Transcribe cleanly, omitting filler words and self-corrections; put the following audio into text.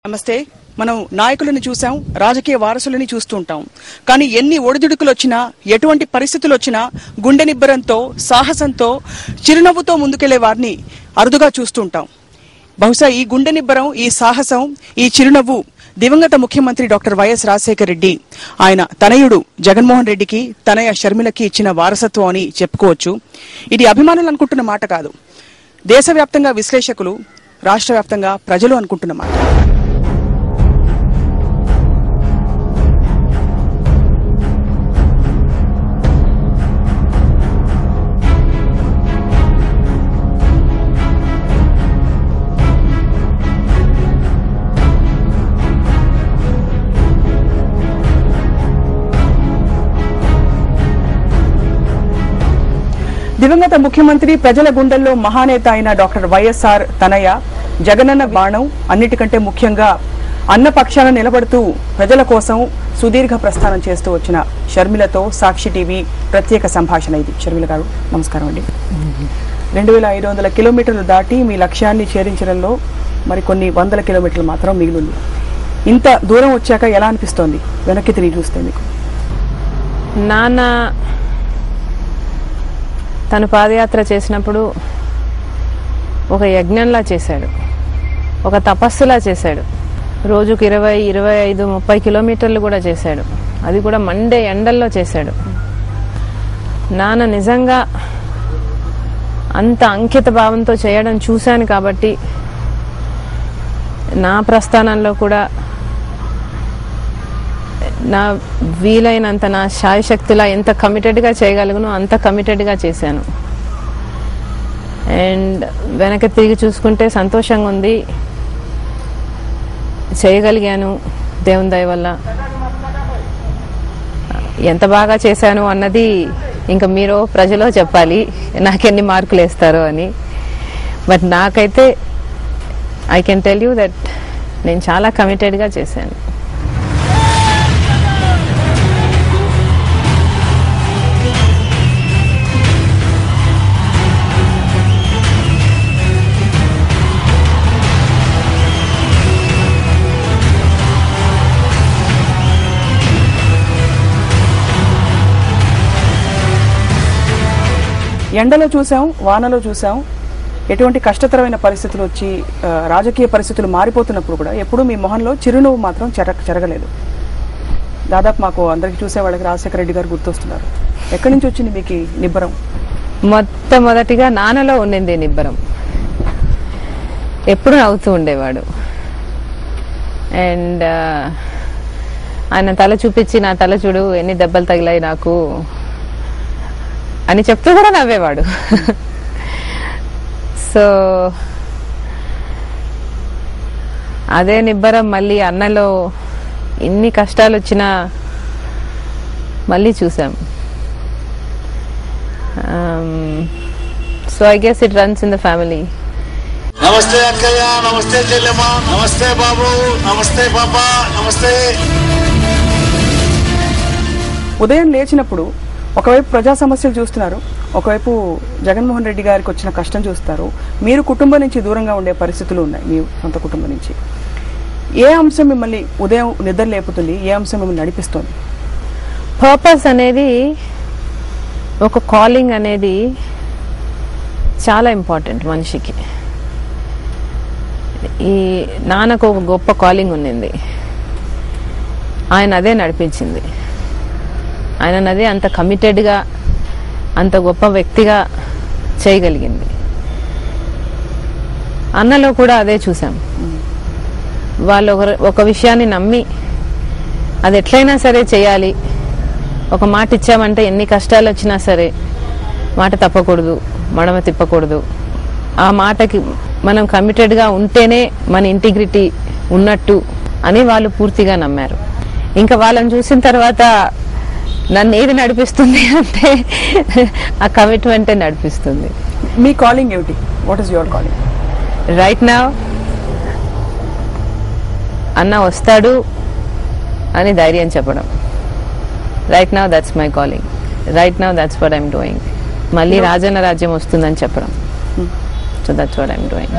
నమస్తే. మనం నాయకులను చూసాం, రాజకీయ వారసులని చూస్తుంటాం. కానీ ఎన్ని ఒడిదుడుకులు వచ్చినా, ఎటువంటి పరిస్థితులు వచ్చినా గుండె నిబ్బరంతో, సాహసంతో, చిరునవ్వుతో ముందుకెళ్లే వారిని అరుదుగా చూస్తుంటాం. బహుశా ఈ గుండె నిబ్బరం, ఈ సాహసం, ఈ చిరునవ్వు దివంగత ముఖ్యమంత్రి డాక్టర్ వైఎస్ రాజశేఖర రెడ్డి ఆయన తనయుడు జగన్మోహన్ రెడ్డికి, తనయ షర్మిలకి ఇచ్చిన వారసత్వం అని చెప్పుకోవచ్చు. ఇది అభిమానులు అనుకుంటున్న మాట కాదు. దేశవ్యాప్తంగా విశ్లేషకులు, రాష్ట్ర వ్యాప్తంగా ప్రజలు అనుకుంటున్న మాట. దివంగత ముఖ్యమంత్రి, ప్రజల గుండెల్లో మహానేత అయిన డాక్టర్ వైఎస్ఆర్ తనయ జగనన్న బాణం, అన్నిటికంటే ముఖ్యంగా అన్న పక్షాన నిలబడుతూ ప్రజల కోసం సుదీర్ఘ ప్రస్థానం చేస్తూ వచ్చిన షర్మిలతో సాక్షి టీవీ ప్రత్యేక సంభాషణ ఇది. షర్మిల గారు నమస్కారం అండి. 2500 కిలోమీటర్లు దాటి మీ లక్ష్యాన్ని చేరించడంలో మరి కొన్ని వందల కిలోమీటర్లు మాత్రం మిగిలింది. ఇంత దూరం వచ్చాక ఎలా అనిపిస్తోంది వెనక్కి తిరిగి చూస్తే మీకు? నాన్న తను పాదయాత్ర చేసినప్పుడు ఒక యజ్ఞంలా చేశాడు, ఒక తపస్సులా చేశాడు. రోజుకు 20, 25, 30 కిలోమీటర్లు కూడా చేశాడు. అది కూడా మండే ఎండల్లో చేశాడు. నాన్న నిజంగా అంత అంకిత భావంతో చేయడం చూశాను కాబట్టి నా ప్రస్థానంలో కూడా నా వీలైనంత, నా శాయశక్తిలా ఎంత కమిటెడ్గా చేయగలుగునో అంత కమిటెడ్గా చేశాను. అండ్ వెనక్కి తిరిగి చూసుకుంటే సంతోషంగా ఉంది. చేయగలిగాను దేవుని దయ వల్ల. ఎంత బాగా చేశాను అన్నది ఇంకా మీరు ప్రజలో చెప్పాలి, నాకెన్ని మార్కులు వేస్తారో అని. బట్ నాకైతే I can tell you that నేను చాలా కమిటెడ్గా చేశాను. ఎండలో చూసాం, వానలో చూసాం, ఎటువంటి కష్టతరమైన పరిస్థితులు వచ్చి రాజకీయ పరిస్థితులు మారిపోతున్నప్పుడు కూడా ఎప్పుడూ మీ మొహంలో చిరునవ్వు మాత్రం చెరగలేదు. దాదాపు మాకు అందరికి చూసే వాళ్ళకి రాజశేఖర రెడ్డి గారు గుర్తొస్తున్నారు. ఎక్కడి నుంచి వచ్చింది మీకు నిబ్బరం? మొట్టమొదటిగా నాన్నలో ఉండింది నిబ్బరం. ఎప్పుడు నవ్వుతూ ఉండేవాడు. అండ్ ఆయన తల చూపించి, నా తల చూడు ఎన్ని దెబ్బలు తగిలాయి నాకు అని చెప్తూ కూడా నవ్వేవాడు. సో అదే నిబ్బరం మళ్ళీ అన్నలో ఇన్ని కష్టాలు వచ్చినా మళ్ళీ చూసాం. So I guess it runs in the family. నమస్తే అక్కయ్య, నమస్తే చెల్లెమ్మ, నమస్తే బాబు, నమస్తే పాపా, నమస్తే. ఉదయం లేచినప్పుడు ఒకవైపు ప్రజా సమస్యలు చూస్తున్నారు, ఒకవైపు జగన్మోహన్ రెడ్డి గారికి వచ్చిన కష్టం చూస్తారు. మీరు కుటుంబం నుంచి దూరంగా ఉండే పరిస్థితులు ఉన్నాయి, మీ సొంత కుటుంబం నుంచి. ఏ అంశం మిమ్మల్ని ఉదయం నిద్ర లేపుతుంది? ఏ అంశం మిమ్మల్ని నడిపిస్తుంది? పర్పస్ అనేది, ఒక కాలింగ్ అనేది చాలా ఇంపార్టెంట్ మనిషికి. ఈ నాన్నకు ఒక గొప్ప కాలింగ్ ఉన్నింది, ఆయన అదే నడిపించింది. ఆయన అదే అంత కమిటెడ్గా, అంత గొప్ప వ్యక్తిగా చేయగలిగింది. అన్నలో కూడా అదే చూసాం. వాళ్ళు ఒక విషయాన్ని నమ్మి అది ఎట్లయినా సరే చేయాలి, ఒక మాట ఇచ్చామంటే ఎన్ని కష్టాలు వచ్చినా సరే మాట తప్పకూడదు, మడమ తిప్పకూడదు. ఆ మాటకి మనం కమిటెడ్గా ఉంటేనే మన ఇంటిగ్రిటీ ఉన్నట్టు అని వాళ్ళు పూర్తిగా నమ్మారు. ఇంకా వాళ్ళని చూసిన తర్వాత నన్ను ఏది నడిపిస్తుంది అంటే ఆ కమిట్మెంటే నడిపిస్తుంది. మీ కాలింగ్ ఏమిటి? What is your calling right now? అన్న వస్తాడు అని ధైర్యం చెప్పడం. Right now that's my calling. Right now that's what I'm doing. మళ్ళీ రాజన్న రాజ్యం వస్తుందని చెప్పడం. So that's what I'm doing.